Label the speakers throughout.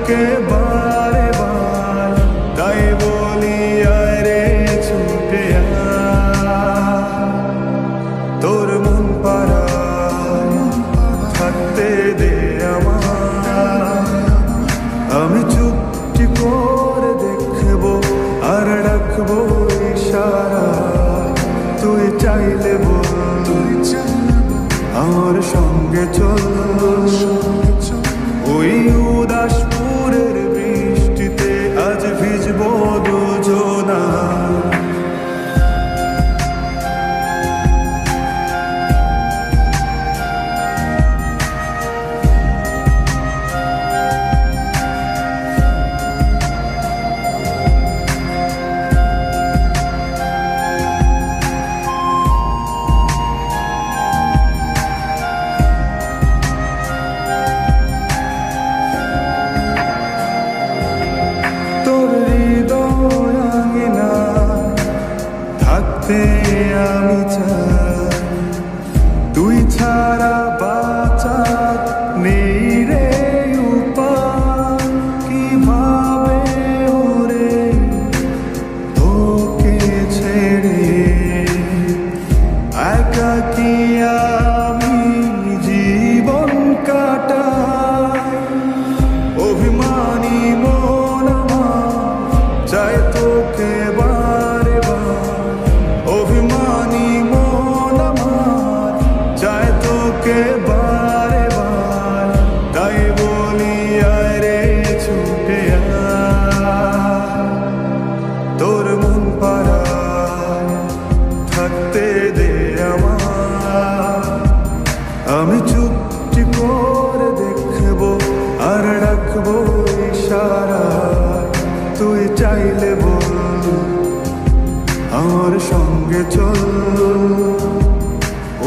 Speaker 1: তোকে বারে বার, তাই বলি আরে ছুটে আয়। তোর মন পাড়ায় থাকতে দে আমার, আমি চুপটি করে দেখবো আর রাখবো ইশারা। তুই চাইলে বল, আমার সঙ্গে চল, ওই উদাসপুরের বৃষ্টিতে আজ ভিজবো দুজনা। আমি চাই তুই ছাড়া বাঁচার নেই রে উপায়। কিভাবে ওরে তোকে ছেড়ে একাকী আমি জীবন কাটাই। অভিমানী মন আমার চায় তোকে বারে বার, অভিমানী মন আমার চায় তোকে বারে বার, তাই বলি আরে ছুটে আয়। তোর মন পাড়ায় থাকতে দে আমার, আমি চুপটি করে দেখবো আর রাখবো ইশারা। তুই চাইলে বল, আমার সঙ্গে চল,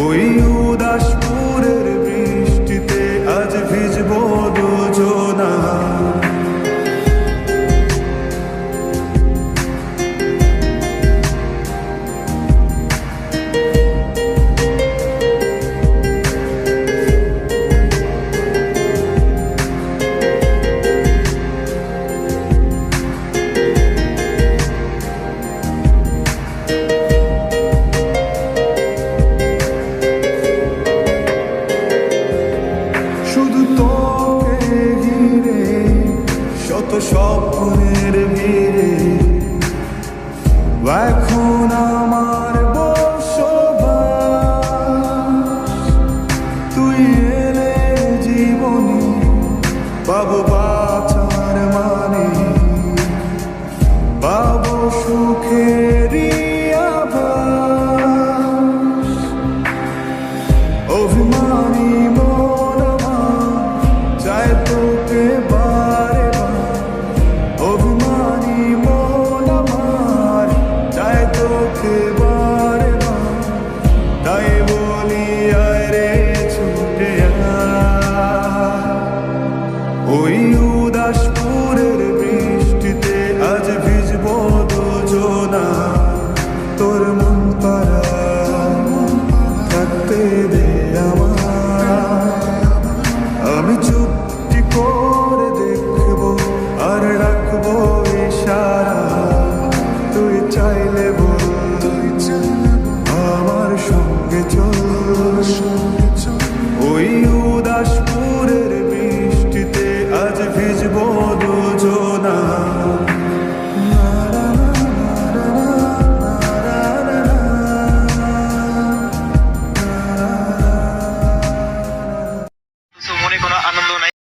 Speaker 1: ওই উদাসপুরের বৃষ্টিতে আজ ভিজবো দুজনা। শুধু তোকে ঘিরে শত স্বপ্নে